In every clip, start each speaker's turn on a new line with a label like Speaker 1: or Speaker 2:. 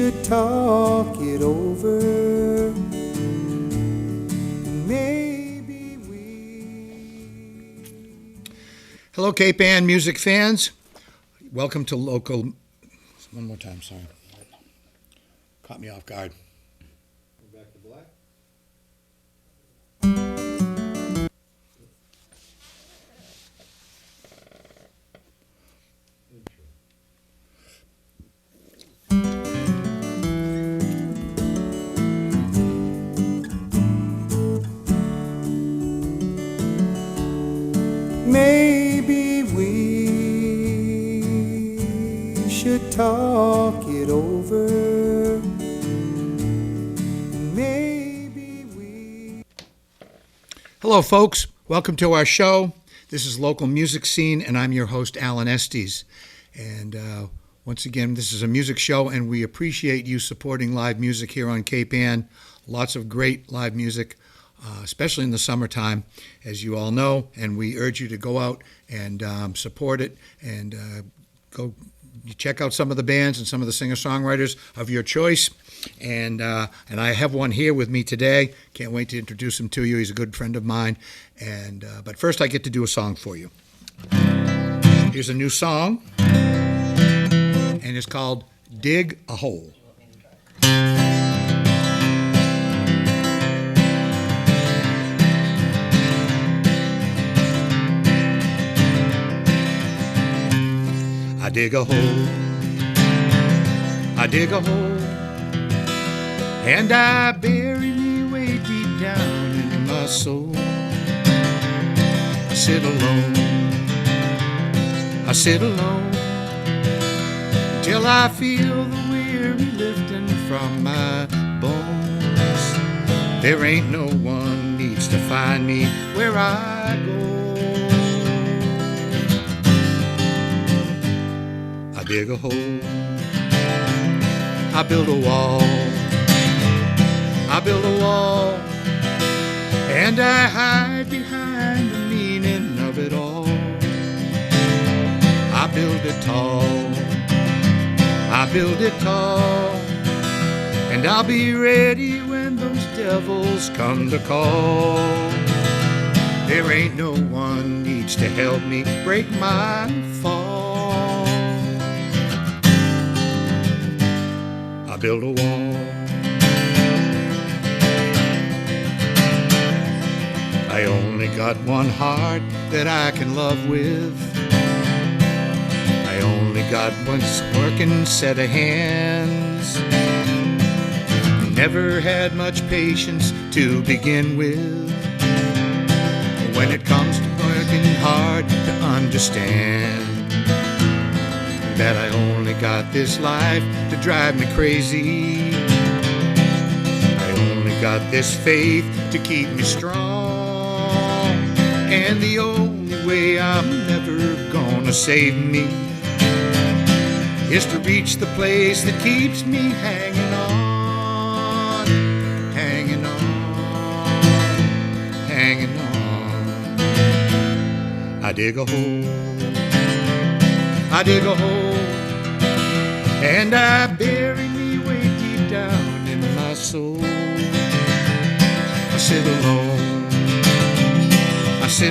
Speaker 1: should talk it over. Maybe we...
Speaker 2: Hello, Cape Ann music fans. Welcome to local... One more time, sorry. Caught me off guard.
Speaker 3: Back to black.
Speaker 1: Maybe we should talk it over. Maybe we...
Speaker 2: Hello, folks. Welcome to our show. This is Local Music Scene, and I'm your host, Allen Estes. And once again, this is a music show, and we appreciate you supporting live music here on Cape Ann. Lots of great live music, especially in the summertime, as you all know, and we urge you to go out and support it and go check out some of the bands and some of the singer-songwriters of your choice. And I have one here with me today. Can't wait to introduce him to you. He's a good friend of mine. But first, I get to do a song for you. Here's a new song, and it's called Dig a Hole. I dig a hole, I dig a hole, and I bury me way deep down into my soul. I sit alone, till I feel the weary lifting from my bones. There ain't no one needs to find me where I go. I dig a hole, I build a wall, and I hide behind the meaning of it all. I build it tall, and I'll be ready when those devils come to call. There ain't no one needs to help me break my fall. I build a wall, I only got one heart that I can love with. I only got one working set of hands. Never had much patience to begin with. When it comes to working hard to understand that I only got this life to drive me crazy. I only got this faith to keep me strong. And the only way I'm never gonna save me is to reach the place that keeps me hanging on, hanging on, hanging on. I dig a hole, I dig a hole, and I bury me way deep down in my soul. I sit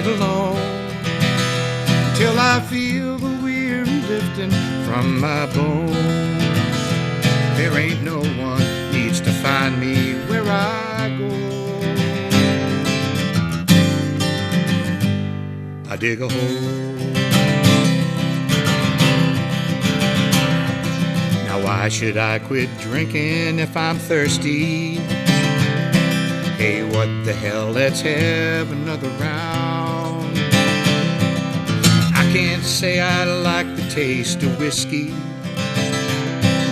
Speaker 2: alone, till I feel the weary lifting from my bones. There ain't no one needs to find me where I go. I dig a hole. Why should I quit drinking if I'm thirsty? Hey, what the hell, let's have another round. I can't say I like the taste of whiskey,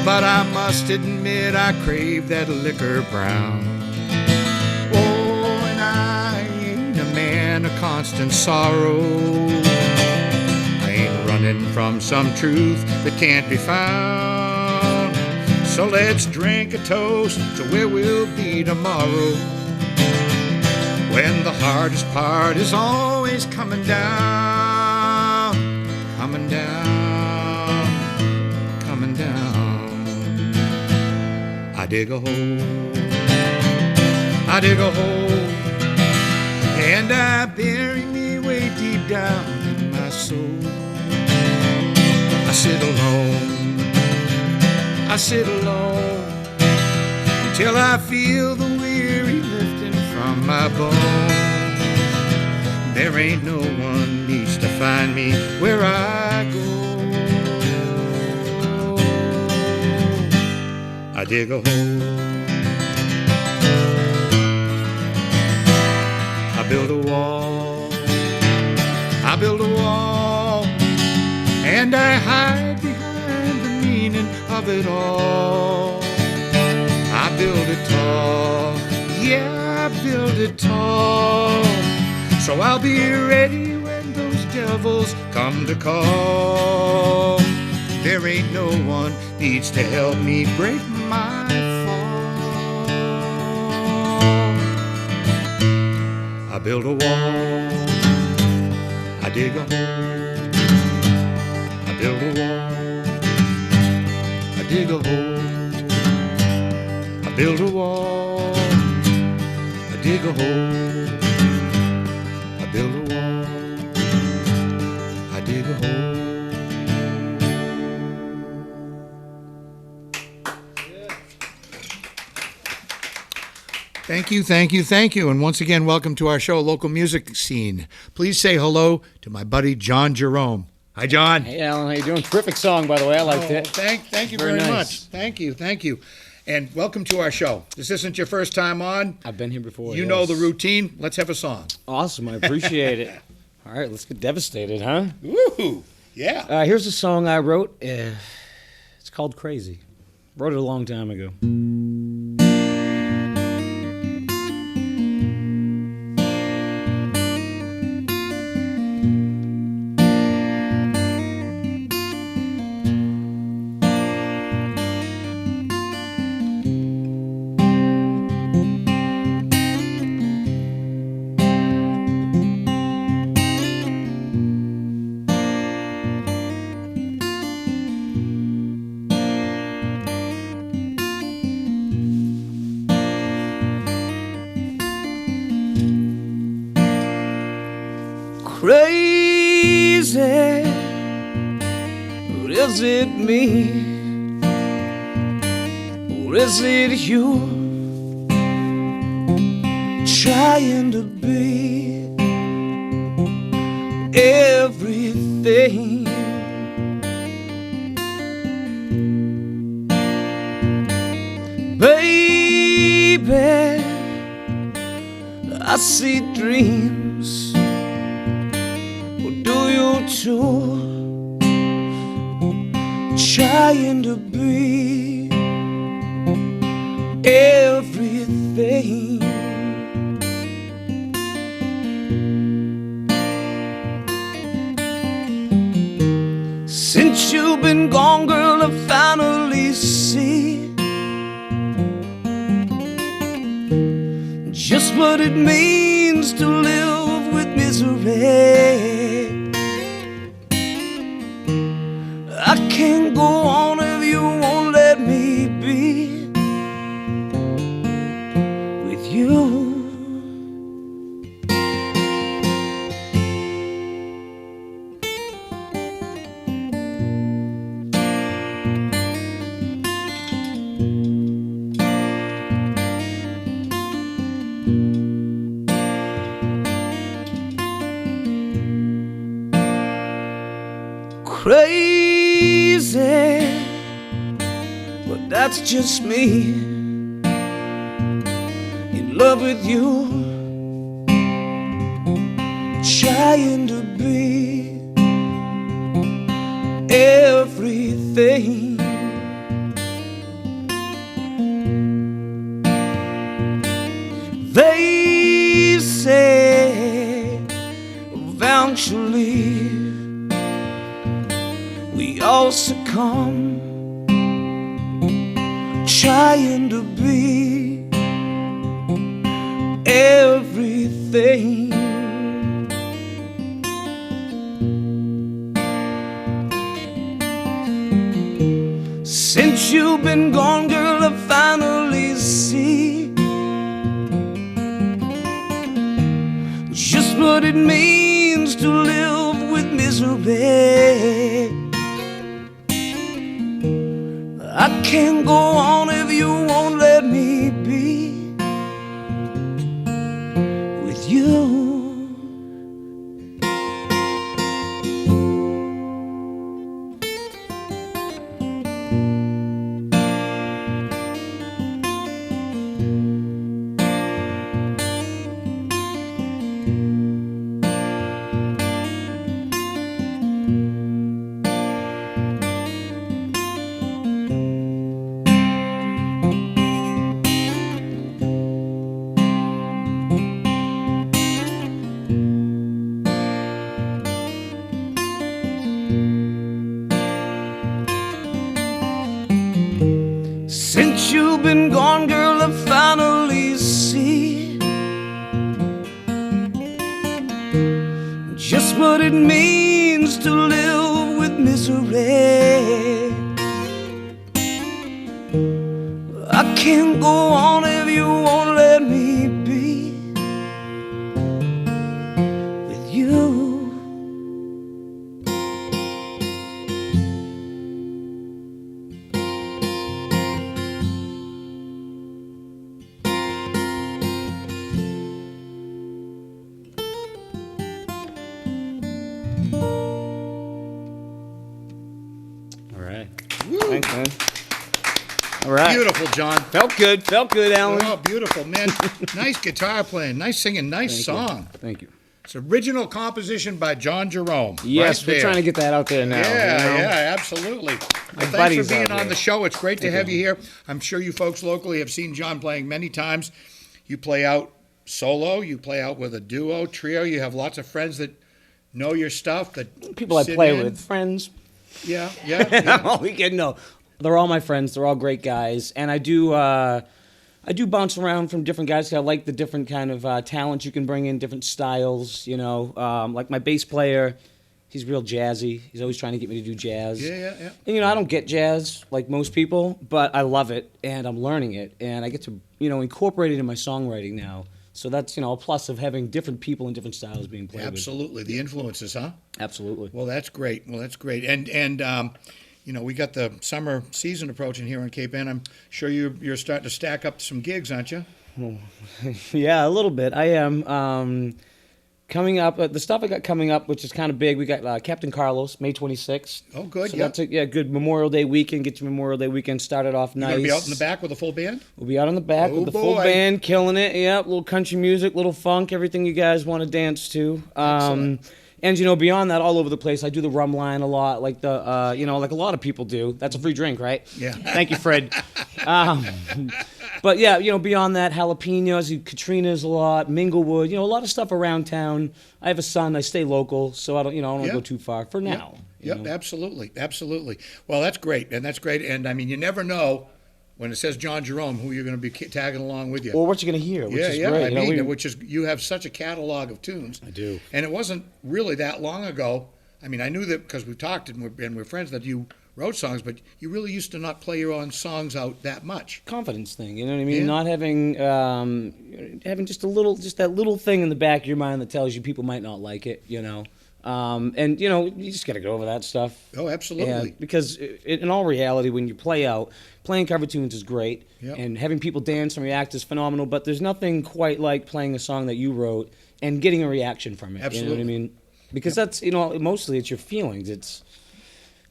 Speaker 2: but I must admit I crave that liquor brown. Oh, and I ain't a man of constant sorrow. I ain't running from some truth that can't be found. So let's drink a toast to where we'll be tomorrow, when the hardest part is always coming down, coming down, coming down. dig a hole. I dig a hole, and I bury me way deep down in my soul. I sit alone, I sit alone, until I feel the weary lifting from my bones. There ain't no one needs to find me where I go. I dig a hole, I build a wall, I build a wall, and I hide behind the meaning of it all. I build it tall, yeah, I build it tall, so I'll be ready when those devils come to call. There ain't no one needs to help me break my fall. I build a wall, I dig a hole. I build a wall, I dig a hole. I build a wall, I dig a hole. I build a wall, I dig a hole. Thank you, thank you, thank you. And once again, welcome to our show, Local Music Scene. Please say hello to my buddy, John Jerome. Hi, John.
Speaker 4: Hey, Alan. How you doing? Terrific song, by the way. I liked it.
Speaker 2: Thank you very
Speaker 4: Very nice.
Speaker 2: much. Thank you, thank you. And welcome to our show. This isn't your first time on.
Speaker 4: I've been here before.
Speaker 2: You
Speaker 4: yes.
Speaker 2: know the routine. Let's have a song.
Speaker 4: Awesome. I appreciate it. All right, let's get devastated, huh?
Speaker 2: Woo! Yeah.
Speaker 4: Here's a song I wrote. It's called Crazy. Wrote it a long time ago.
Speaker 5: Crazy, or is it me, or is it you, trying to be everything? Baby, I see dreams. Do you too, trying to be everything? Since you've been gone, girl, I finally see just what it means to live with misery. I can't go on if you won't let me be with you. Crazy, but that's just me in love with you, trying to be everything. They say eventually we all succumb, trying to be everything. Since you've been gone, girl, girl, I finally see just what it means to live with misery. I can't go on if you won't let me be with you. Since you've been gone, girl, I finally see just what it means to live with misery. I can't go on if you won't let me be with you.
Speaker 4: All right. Thanks, man. All right.
Speaker 2: Beautiful, John.
Speaker 4: Felt good, Alan.
Speaker 2: Oh, beautiful, man. Nice guitar playing, nice singing, nice song.
Speaker 4: Thank you.
Speaker 2: It's original composition by John Jerome.
Speaker 4: Yes,
Speaker 2: right
Speaker 4: we're
Speaker 2: there.
Speaker 4: trying to get that out there now.
Speaker 2: Yeah,
Speaker 4: you know?
Speaker 2: yeah, absolutely. Well, thanks
Speaker 4: buddies
Speaker 2: for being
Speaker 4: out
Speaker 2: on
Speaker 4: there.
Speaker 2: the show. It's great to have you here. I'm sure you folks locally have seen John playing many times. You play out solo, you play out with a duo, trio. You have lots of friends that know your stuff. That
Speaker 4: People I
Speaker 2: sit
Speaker 4: play
Speaker 2: in.
Speaker 4: with, friends.
Speaker 2: Yeah, yeah. yeah.
Speaker 4: All we can know. They're all my friends. They're all great guys, and I do bounce around from different guys. 'Cause I like the different kind of talents you can bring in, different styles. You know, like my bass player, he's real jazzy. He's always trying to get me to do jazz.
Speaker 2: Yeah, yeah, yeah.
Speaker 4: And I don't get jazz like most people, but I love it, and I'm learning it, and I get to incorporate it in my songwriting now. So that's a plus of having different people and different styles being played with.
Speaker 2: Absolutely. The influences, huh?
Speaker 4: Absolutely.
Speaker 2: Well, that's great. And we got the summer season approaching here in Cape Ann. I'm sure you're starting to stack up some gigs, aren't you?
Speaker 4: Yeah, a little bit. I am coming up. The stuff I got coming up, which is kind of big. We got Captain Carlos, May 26th.
Speaker 2: Oh, good.
Speaker 4: So
Speaker 2: Yeah.
Speaker 4: that's a good Memorial Day weekend. Get your Memorial Day weekend started off
Speaker 2: You're
Speaker 4: nice.
Speaker 2: going to be out in the back with a full band?
Speaker 4: We'll be out on the back
Speaker 2: Oh,
Speaker 4: with the full
Speaker 2: boy.
Speaker 4: band, killing it. Yep, little country music, little funk, everything you guys want to dance to.
Speaker 2: Excellent.
Speaker 4: And beyond that, all over the place. I do the rum line a lot, like like a lot of people do. That's a free drink, right?
Speaker 2: Yeah.
Speaker 4: Thank you, Fred. But yeah, beyond that, jalapenos, Katrina's a lot, Minglewood, a lot of stuff around town. I have a son. I stay local, so I don't want to
Speaker 2: Yeah.
Speaker 4: go too far for now. you
Speaker 2: Yep,
Speaker 4: know.
Speaker 2: absolutely. Well, that's great. And I mean, you never know when it says John Jerome who you're going to be tagging along with you.
Speaker 4: Or what you're going to hear, which is great.
Speaker 2: I mean, which is you have such a catalog of tunes.
Speaker 4: I do.
Speaker 2: And it wasn't really that long ago. I mean, I knew that because we've talked and we're friends that you wrote songs, but you really used to not play your own songs out that much.
Speaker 4: Confidence thing, you know what I mean?
Speaker 2: Yeah.
Speaker 4: Not having just that little thing in the back of your mind that tells you people might not like it, and you just got to go over that stuff.
Speaker 2: Oh, absolutely.
Speaker 4: Yeah, because in all reality, when you play out, playing cover tunes is great,
Speaker 2: Yep.
Speaker 4: and having people dance and react is phenomenal. But there's nothing quite like playing a song that you wrote and getting a reaction from it.
Speaker 2: Absolutely.
Speaker 4: You know what I mean? Because that's mostly it's your feelings. It's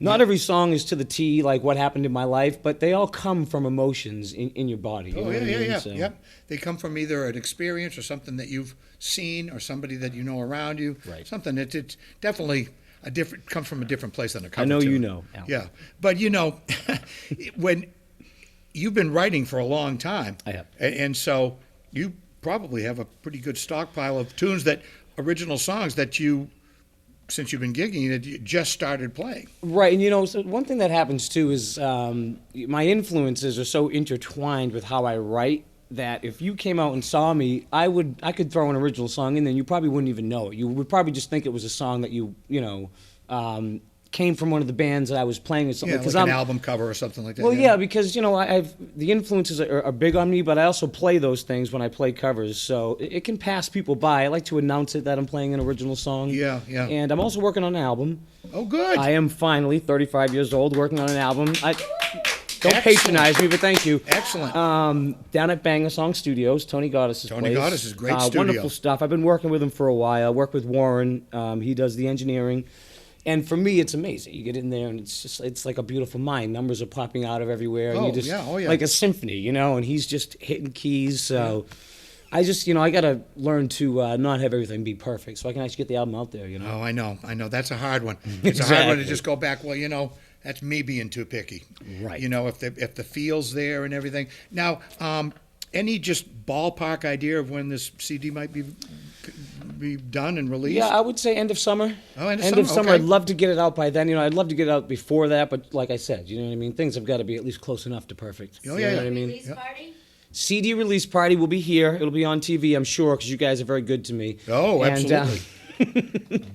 Speaker 4: not every song is to the T like what happened in my life, but they all come from emotions in your body. You know
Speaker 2: Oh,
Speaker 4: what I mean?
Speaker 2: yeah.
Speaker 4: So-
Speaker 2: Yep. They come from either an experience or something that you've seen or somebody that you know around you.
Speaker 4: Right.
Speaker 2: Something that it's definitely comes from a different place than a cover
Speaker 4: I know
Speaker 2: tune.
Speaker 4: you know, Al.
Speaker 2: Yeah. But when you've been writing for a long time.
Speaker 4: I have.
Speaker 2: And so you probably have a pretty good stockpile of tunes original songs that since you've been gigging, that you just started playing.
Speaker 4: Right, and so one thing that happens too is my influences are so intertwined with how I write that if you came out and saw me, I could throw an original song in, then you probably wouldn't even know it. You would probably just think it was a song that came from one of the bands that I was playing or something.
Speaker 2: Yeah,
Speaker 4: Because
Speaker 2: like an album cover or something like that.
Speaker 4: Well, yeah, because I've the influences are big on me, but I also play those things when I play covers, so it can pass people by. I like to announce it that I'm playing an original song.
Speaker 2: Yeah, yeah.
Speaker 4: And I'm also working on an album.
Speaker 2: Oh, good.
Speaker 4: I am finally 35 years old, working on an album. Don't
Speaker 2: Excellent.
Speaker 4: patronize me, but thank you.
Speaker 2: Excellent.
Speaker 4: Down at Bang a Song Studios, Tony Goddard's place.
Speaker 2: Tony Goddard's is a great studio.
Speaker 4: Wonderful stuff. I've been working with him for a while. I work with Warren. He does the engineering. And for me, it's amazing. You get in there, and it's like a beautiful mind. Numbers are popping out of everywhere. And
Speaker 2: Yeah.
Speaker 4: like a symphony, and he's just hitting keys. So I just, I got to learn to not have everything be perfect so I can actually get the album out there,
Speaker 2: Oh, I know. That's a hard one. It's a hard one to just go back, well, that's me being too picky.
Speaker 4: Right.
Speaker 2: If the feel's there and everything. Now, any just ballpark idea of when this CD might be done and released?
Speaker 4: Yeah, I would say end of summer.
Speaker 2: Oh, end
Speaker 4: of
Speaker 2: of
Speaker 4: summer.
Speaker 2: okay.
Speaker 4: I'd love to get it out by then. I'd love to get it out before that, but like I said, you know what I mean? Things have got to be at least close enough to perfect.
Speaker 2: Oh,
Speaker 4: You
Speaker 2: yeah,
Speaker 4: know
Speaker 2: yeah.
Speaker 4: what I mean?
Speaker 6: Release party?
Speaker 4: CD release party will be here. It'll be on TV, I'm sure, because you guys are very good to me.
Speaker 2: Oh,
Speaker 4: And,
Speaker 2: absolutely.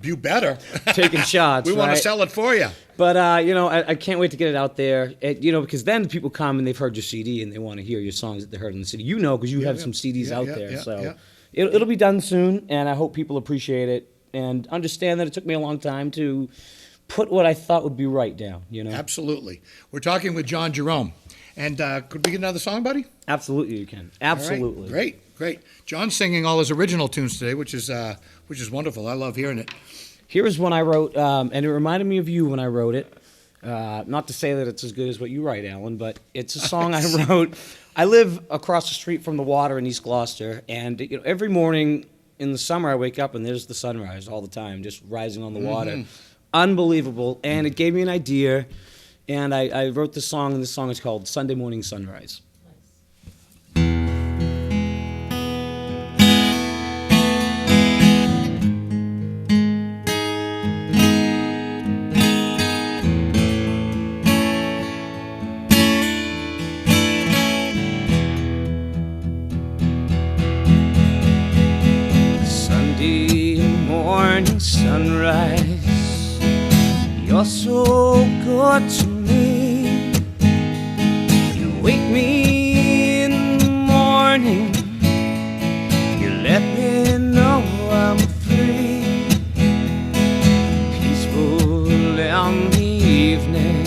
Speaker 2: You better.
Speaker 4: taking shots.
Speaker 2: We want to
Speaker 4: right?
Speaker 2: sell it for you.
Speaker 4: But I can't wait to get it out there. Because then people come and they've heard your CD and they want to hear your songs that they heard on the CD. Because you have some CDs out there. So it'll be done soon, and I hope people appreciate it and understand that it took me a long time to put what I thought would be right down.
Speaker 2: Absolutely. We're talking with John Jerome. And could we get another song, buddy?
Speaker 4: Absolutely, you can.
Speaker 2: All right.
Speaker 4: Absolutely.
Speaker 2: Great. John's singing all his original tunes today, which is wonderful. I love hearing it.
Speaker 4: Here is one I wrote, and it reminded me of you when I wrote it. Not to say that it's as good as what you write, Alan, but it's a song I wrote. I live across the street from the water in East Gloucester, and every morning in the summer I wake up and there's the sunrise all the time, just rising on the water. Unbelievable, and it gave me an idea, and I wrote this song, and this song is called Sunday Morning Sunrise. Morning sunrise, you're so good to me. You wake me in the morning, you let me know I'm free. Peaceful in the evening,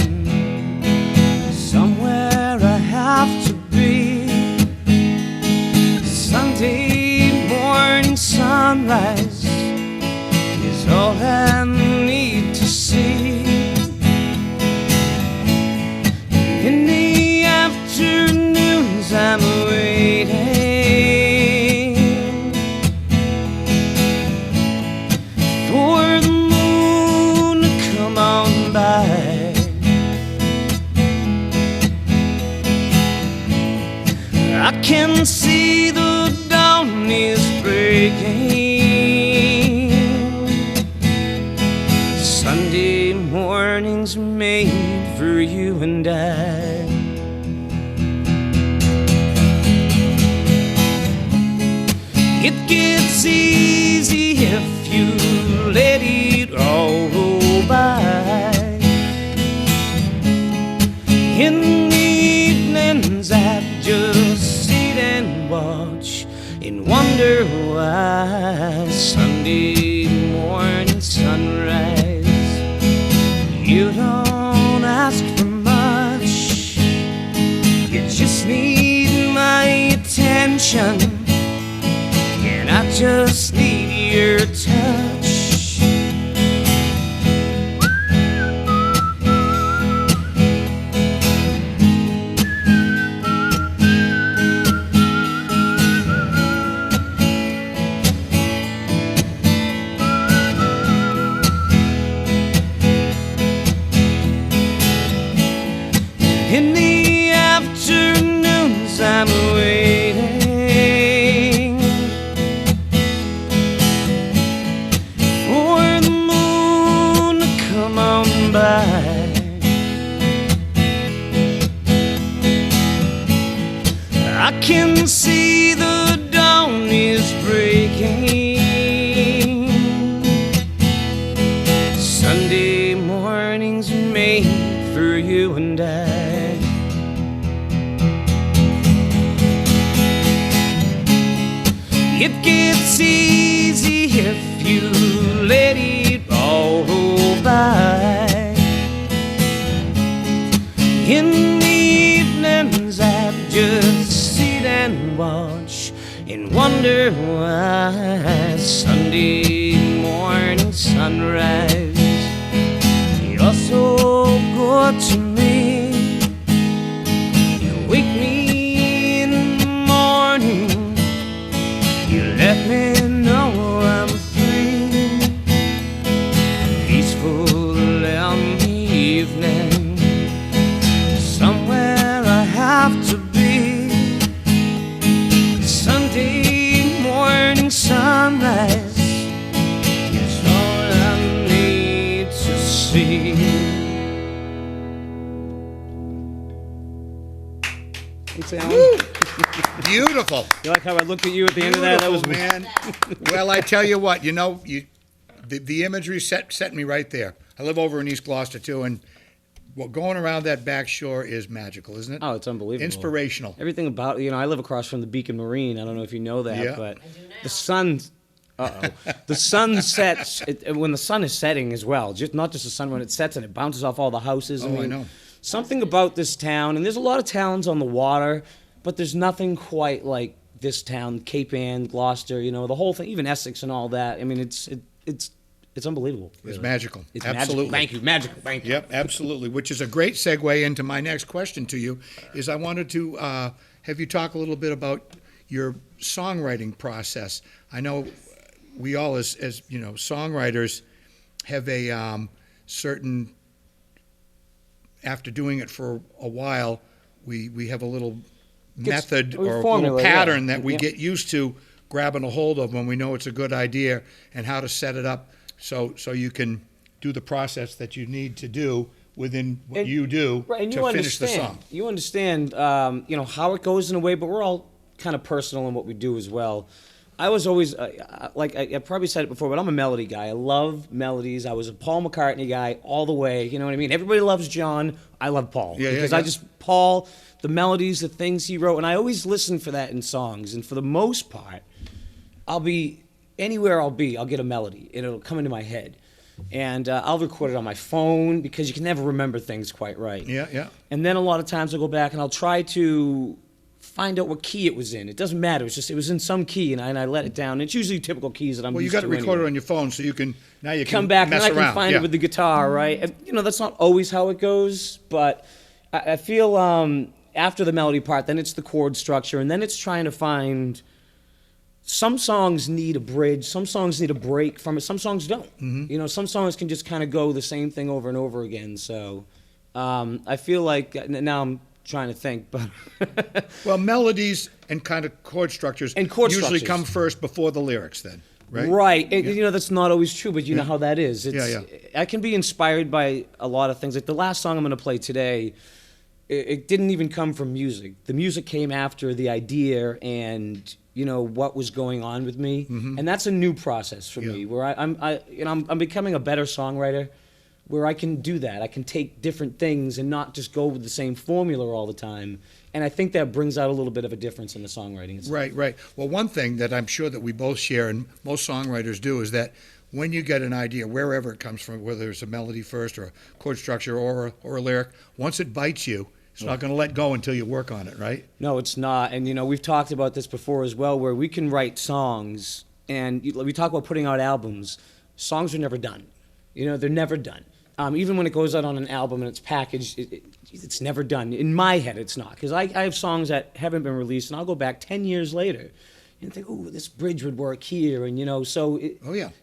Speaker 4: somewhere I have to be. Sunday morning sunrise, all I need to see. In the afternoons I'm waiting for the moon to come on by. I can see the dawn is breaking. Sunday mornings are made for you and I. It gets easy if you let it all go by. In the evenings I just sit and watch and wonder why. Sunday morning sunrise, you don't ask for much, you just need my attention, and I just need your touch. In the afternoons I'm waiting for the moon to come on by. I can see the dawn is breaking. Sunday morning
Speaker 5: for you and I. It gets easy if you let it all roll by. In the evenings I just sit and watch and wonder why. Sunday morning sunrise, you're so good to me. You wake me in the morning, you let me know I'm free. Peaceful in the evening, somewhere I have to be. Sunday morning sunrise is all I need to see.
Speaker 4: Thanks, Alan.
Speaker 2: Beautiful.
Speaker 4: You like how I looked at you at the end of that? That was
Speaker 2: man. Well, I tell you what, the imagery set me right there. I live over in East Gloucester too, and going around that back shore is magical, isn't it?
Speaker 4: Oh, it's unbelievable.
Speaker 2: Inspirational.
Speaker 4: Everything about, I live across from the Beacon Marine. I don't know if you know that,
Speaker 2: Yeah.
Speaker 4: but the sun, the sun sets, when the sun is setting as well, not just the sun, when it sets and it bounces off all the houses.
Speaker 2: Oh, I know.
Speaker 4: Something about this town, and there's a lot of towns on the water, but there's nothing quite like this town, Cape Ann, Gloucester, the whole thing, even Essex and all that. I mean, it's unbelievable.
Speaker 2: It's magical.
Speaker 4: It's
Speaker 2: absolutely.
Speaker 4: magical. Thank you. Magical. Thank you.
Speaker 2: Yep, absolutely. Which is a great segue into my next question to you. Is I wanted to have you talk a little bit about your songwriting process. I know we all, as songwriters, have a certain. After doing it for a while, we have a little method or a
Speaker 4: formula,
Speaker 2: little pattern
Speaker 4: yeah.
Speaker 2: that we
Speaker 4: Yeah.
Speaker 2: get used to grabbing a hold of when we know it's a good idea, and how to set it up so you can do the process that you need to do within what you do
Speaker 4: Right, and
Speaker 2: to finish the song.
Speaker 4: You understand, how it goes in a way, but we're all kind of personal in what we do as well. I was always, I probably said it before, but I'm a melody guy. I love melodies. I was a Paul McCartney guy all the way. You know what I mean? Everybody loves John. I love Paul.
Speaker 2: Yeah,
Speaker 4: because
Speaker 2: yeah.
Speaker 4: Paul, the melodies, the things he wrote, and I always listen for that in songs. And for the most part, anywhere I'll get a melody, and it'll come into my head. And I'll record it on my phone because you can never remember things quite right.
Speaker 2: Yeah, yeah.
Speaker 4: And then a lot of times I'll go back and I'll try to find out what key it was in. It doesn't matter. It was in some key, and I let it down. It's usually typical keys that I'm
Speaker 2: Well, you
Speaker 4: used
Speaker 2: got
Speaker 4: to
Speaker 2: to record
Speaker 4: anyway.
Speaker 2: it on your phone so you can
Speaker 4: Come back and
Speaker 2: mess
Speaker 4: I can
Speaker 2: around.
Speaker 4: find
Speaker 2: Yeah.
Speaker 4: it with the guitar, right? And, that's not always how it goes, but I feel after the melody part, then it's the chord structure, and then it's trying to find. Some songs need a bridge. Some songs need a break from it. Some songs don't.
Speaker 2: Mm-hmm.
Speaker 4: Some songs can just kind of go the same thing over and over again. So I feel like now I'm trying to think, but
Speaker 2: Well, melodies and kind of chord structures
Speaker 4: chord
Speaker 2: usually
Speaker 4: structures.
Speaker 2: come first before the lyrics then, right?
Speaker 4: Right. And, that's not always true, but you know how that is.
Speaker 2: Yeah.
Speaker 4: I can be inspired by a lot of things. Like the last song I'm going to play today, it didn't even come from music. The music came after the idea and what was going on with me, and that's a new process for me. Where I'm becoming a better songwriter, where I can do that. I can take different things and not just go with the same formula all the time. And I think that brings out a little bit of a difference in the songwriting.
Speaker 2: Right. Well, one thing that I'm sure that we both share, and most songwriters do, is that when you get an idea, wherever it comes from, whether it's a melody first or a chord structure or a lyric, once it bites you, it's not going to let go until you work on it, right?
Speaker 4: No, it's not. And, we've talked about this before as well, where we can write songs, and we talk about putting out albums. Songs are never done. They're never done. Even when it goes out on an album and it's packaged, it's never done. In my head, it's not. Because I have songs that haven't been released, and I'll go back 10 years later and think, oh, this bridge would work here. And,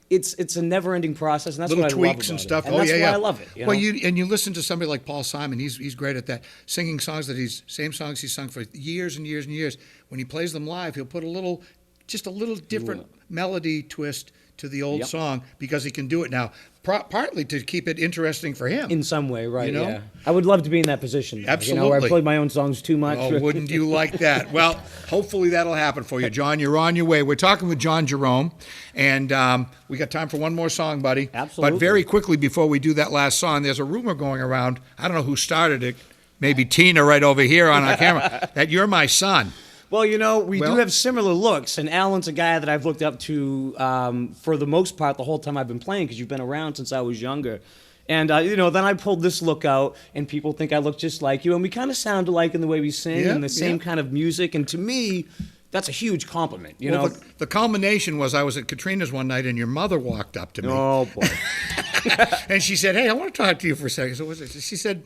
Speaker 4: it's a never-ending process, and that's
Speaker 2: Little
Speaker 4: what I love
Speaker 2: tweaks
Speaker 4: about
Speaker 2: and
Speaker 4: it.
Speaker 2: stuff.
Speaker 4: And
Speaker 2: Oh,
Speaker 4: that's
Speaker 2: yeah,
Speaker 4: why
Speaker 2: yeah.
Speaker 4: I love it.
Speaker 2: Well, you listen to somebody like Paul Simon. He's great at that. Singing songs that same songs he's sung for years and years and years. When he plays them live, he'll put just a little different melody twist to the old
Speaker 4: Yep.
Speaker 2: song because he can do it now. Partly to keep it interesting for him.
Speaker 4: In some way, right?
Speaker 2: You know?
Speaker 4: Yeah. I would love to be in that position. Though, You know, where I
Speaker 2: Absolutely.
Speaker 4: play my own songs too much.
Speaker 2: Oh, wouldn't you like that? Well, hopefully that'll happen for you, John. You're on your way. We're talking with John Jerome, and we got time for one more song, buddy.
Speaker 4: Absolutely.
Speaker 2: But very quickly before we do that last song, there's a rumor going around. I don't know who started it. Maybe Tina right over here on our camera. That you're my son.
Speaker 4: Well, you know, we
Speaker 2: Well-
Speaker 4: do have similar looks, and Alan's a guy that I've looked up to for the most part the whole time I've been playing because you've been around since I was younger. And, you know, then I pulled this look out, and people think I look just like you, and we kind of sound alike in the way we sing
Speaker 2: Yeah,
Speaker 4: and the same
Speaker 2: yeah.
Speaker 4: kind of music, and to me, that's a huge compliment, you
Speaker 2: Well,
Speaker 4: know?
Speaker 2: the culmination was I was at Katrina's one night, and your mother walked up to me.
Speaker 4: Oh, boy.
Speaker 2: And she said, "Hey, I want to talk to you for a second." So what was it? She said,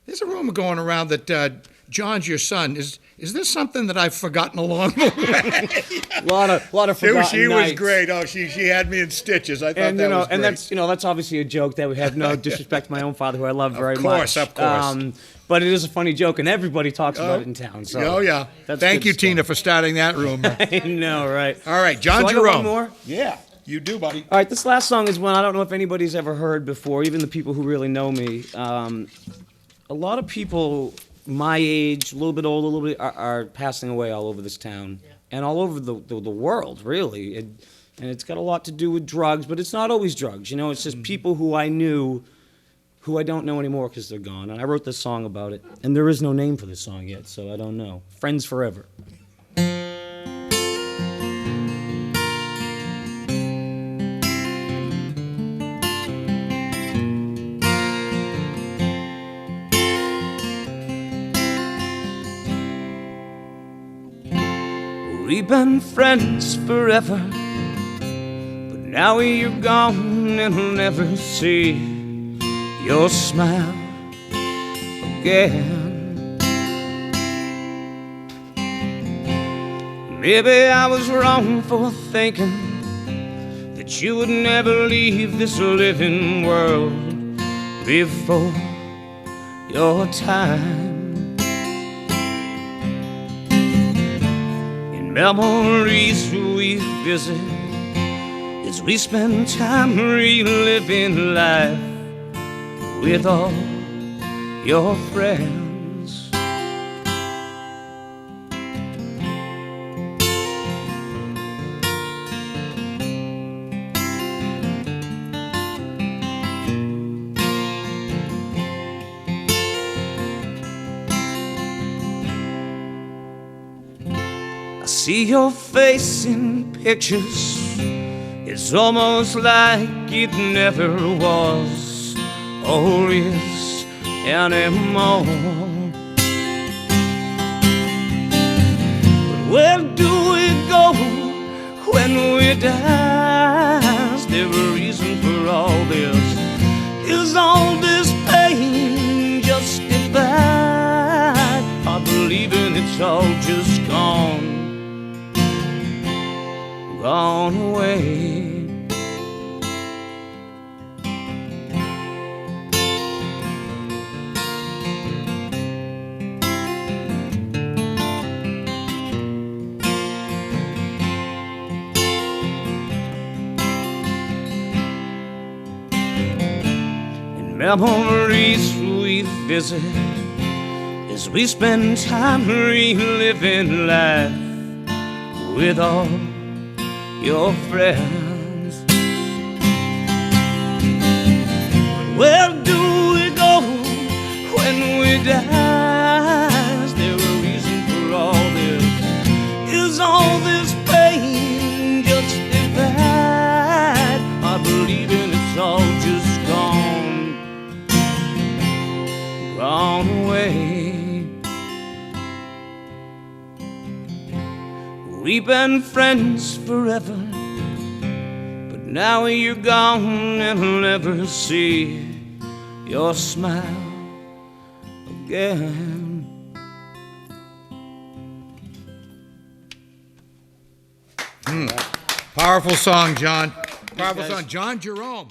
Speaker 2: "There's a rumor going around that John's your son. Is this something that I've forgotten along the way?"
Speaker 4: A lot of forgotten
Speaker 2: She was
Speaker 4: nights.
Speaker 2: great. Oh, she had me in stitches. I thought
Speaker 4: And
Speaker 2: that
Speaker 4: you know,
Speaker 2: was great.
Speaker 4: and that's obviously a joke that we have no disrespect to my own father, who I love very
Speaker 2: course,
Speaker 4: much.
Speaker 2: of course.
Speaker 4: But it is a funny joke, and everybody talks about it in town. So
Speaker 2: Oh yeah.
Speaker 4: that's
Speaker 2: Thank
Speaker 4: good
Speaker 2: you,
Speaker 4: stuff.
Speaker 2: Tina, for starting that rumor.
Speaker 4: I know, right?
Speaker 2: All right, John
Speaker 4: So I got
Speaker 2: Jerome.
Speaker 4: one more?
Speaker 2: Yeah, you do, buddy.
Speaker 4: All right, this last song is one I don't know if anybody's ever heard before, even the people who really know me. A lot of people my age, a little bit older, a little bit, are passing away all over this town and all over the world, really. And it's got a lot to do with drugs, but it's not always drugs. You know, it's just people who I knew who I don't know anymore because they're gone. And I wrote this song about it. And there is no name for this song yet, so I don't know. Friends Forever. We've been friends forever, but now you're gone and I'll never see your smile again. Maybe I was wrong for thinking that you would never leave this living world before your time. Memories we visit as we spend time reliving life with all your friends. I see your face in pictures. It's almost like it never was or is anymore. But where do we go when we die? Is there a reason for all this? Is all this pain justified? I believe in it's all just gone away. In memories we visit as we spend time reliving life with all your friends. Where do we go when we die? Is there a reason for all this? Is all this pain justified? I believe in it's all just gone away. We've been friends forever, but now you're gone and I'll never see your smile again.
Speaker 2: Powerful song, John. Powerful song. John Jerome.